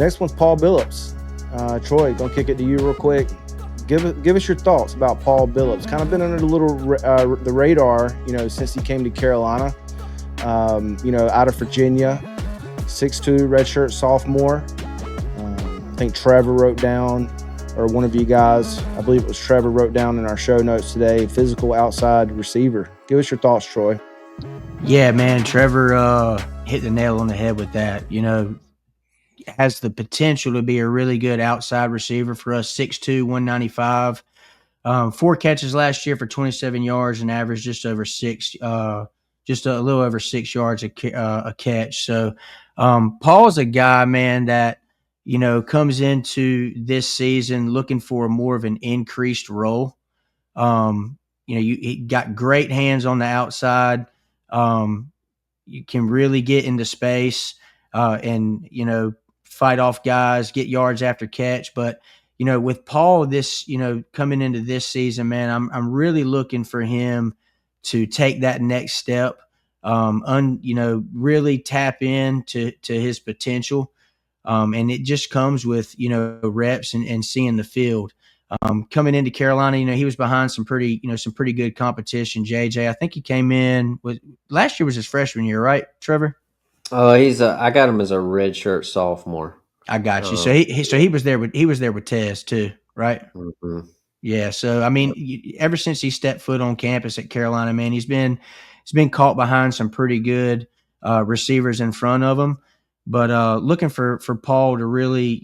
Next one's Paul Billups. Troy, gonna kick it to you real quick. Give us your thoughts about Paul Billups. Kind of been under the radar, since he came to Carolina. Out of Virginia, 6'2", redshirt sophomore. I think Trevor wrote down, or one of you guys, I believe it was Trevor, wrote down in our show notes today, physical outside receiver. Give us your thoughts, Troy. Yeah, man, Trevor hit the nail on the head with that. Has the potential to be a really good outside receiver for us, 6'2", 195. 4 catches last year for 27 yards and average just a little over 6 yards a catch. So Paul's a guy, man, that comes into this season looking for more of an increased role. He got great hands on the outside. You can really get into space and fight off guys, get yards after catch. But with Paul, this coming into this season, man, I'm really looking for him to take that next step. Really tap into his potential. And it just comes with, reps and seeing the field. Coming into Carolina, he was behind some pretty good competition. JJ, I think he came in last year was his freshman year, right, Trevor? I got him as a redshirt sophomore. I got you. So he was there with Tez too, right? Mm-hmm. Yeah. So I mean, ever since he stepped foot on campus at Carolina, man, he's been caught behind some pretty good receivers in front of him. But looking for Paul to really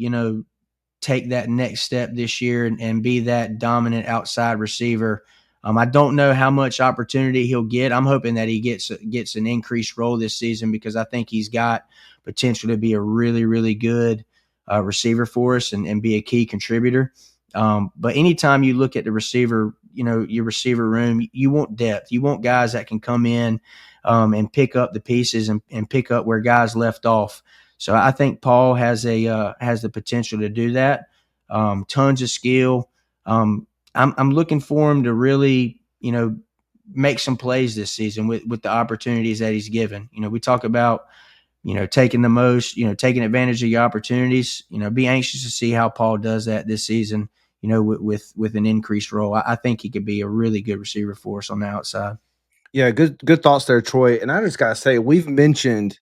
take that next step this year and be that dominant outside receiver. I don't know how much opportunity he'll get. I'm hoping that he gets an increased role this season because I think he's got potential to be a really, really good receiver for us and be a key contributor. But anytime you look at the receiver, your receiver room, you want depth. You want guys that can come in and pick up the pieces and pick up where guys left off. So I think Paul has the potential to do that. Tons of skill. I'm looking for him to really, make some plays this season with the opportunities that he's given. We talk about, taking taking advantage of your opportunities. Be anxious to see how Paul does that this season. With an increased role, I think he could be a really good receiver for us on the outside. Yeah, good thoughts there, Troy. And I just gotta say, we've mentioned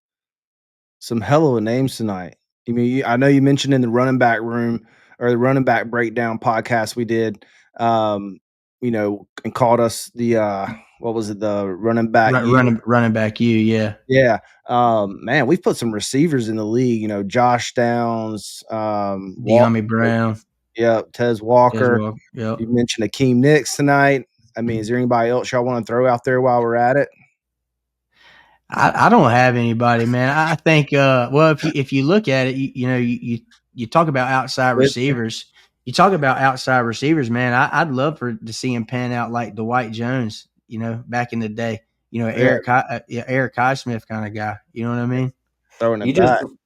some hell of a names tonight. I mean, I know you mentioned in the running back room or the running back breakdown podcast we did, and called us the what was it, the running back running back yeah. Yeah. Man, we've put some receivers in the league, Josh Downs, De'Ami Brown. Yeah, Tez Walker. Yep. You mentioned Akeem Nicks tonight. I mean, is there anybody else y'all want to throw out there while we're at it? I don't have anybody, man. I think if you look at it, you talk about outside receivers. You talk about outside receivers, man. I'd love to see him pan out like Dwight Jones, back in the day. Eric Highsmith kind of guy. You know what I mean?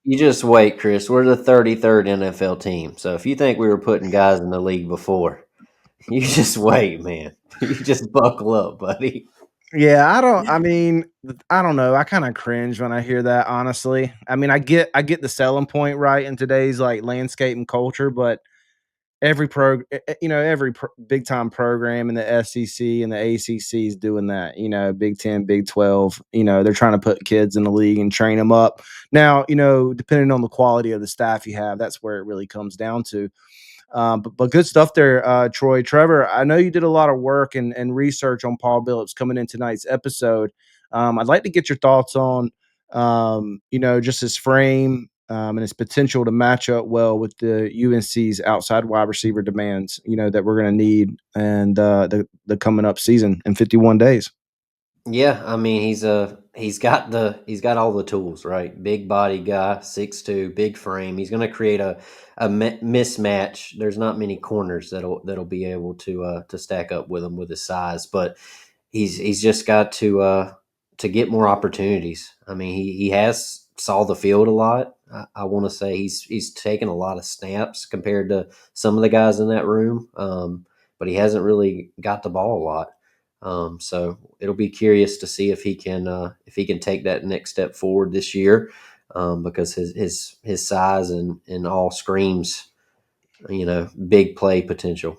You just wait, Chris. We're the 33rd NFL team. So if you think we were putting guys in the league before, you just wait, man. You just buckle up, buddy. Yeah, I don't know. I kind of cringe when I hear that, honestly. I mean, I get the selling point right in today's like landscape and culture, but every big time program in the SEC and the ACC is doing that. Big 10, Big 12. They're trying to put kids in the league and train them up. Now, depending on the quality of the staff you have, that's where it really comes down to. But good stuff there, Troy. Trevor, I know you did a lot of work and research on Paul Billups coming in tonight's episode. I'd like to get your thoughts on, just his frame and his potential to match up well with the UNC's outside wide receiver demands, that we're going to need and the coming up season in 51 days. Yeah, I mean he's got all the tools, right? Big body guy, 6'2", big frame. He's going to create a mismatch. There's not many corners that'll be able to stack up with him with his size, but he's just got to get more opportunities. I mean he has saw the field a lot. I want to say he's taken a lot of snaps compared to some of the guys in that room, but he hasn't really got the ball a lot. So it'll be curious to see if he can take that next step forward this year. because his size and all screams, big play potential.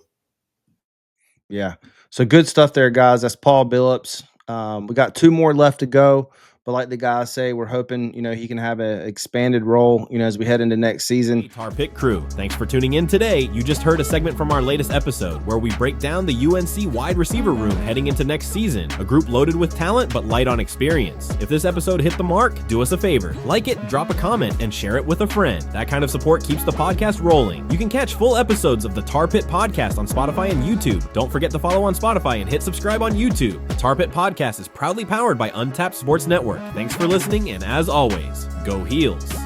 Yeah. So good stuff there, guys. That's Paul Billups. We got 2 more left to go, but like the guys say, we're hoping, he can have an expanded role, as we head into next season. Hey, Tar Pit crew, thanks for tuning in today. You just heard a segment from our latest episode where we break down the UNC wide receiver room heading into next season, a group loaded with talent but light on experience. If this episode hit the mark, do us a favor. Like it, drop a comment, and share it with a friend. That kind of support keeps the podcast rolling. You can catch full episodes of the Tar Pit podcast on Spotify and YouTube. Don't forget to follow on Spotify and hit subscribe on YouTube. The Tar Pit podcast is proudly powered by Untapped Sports Network. Thanks for listening, and as always, go Heels.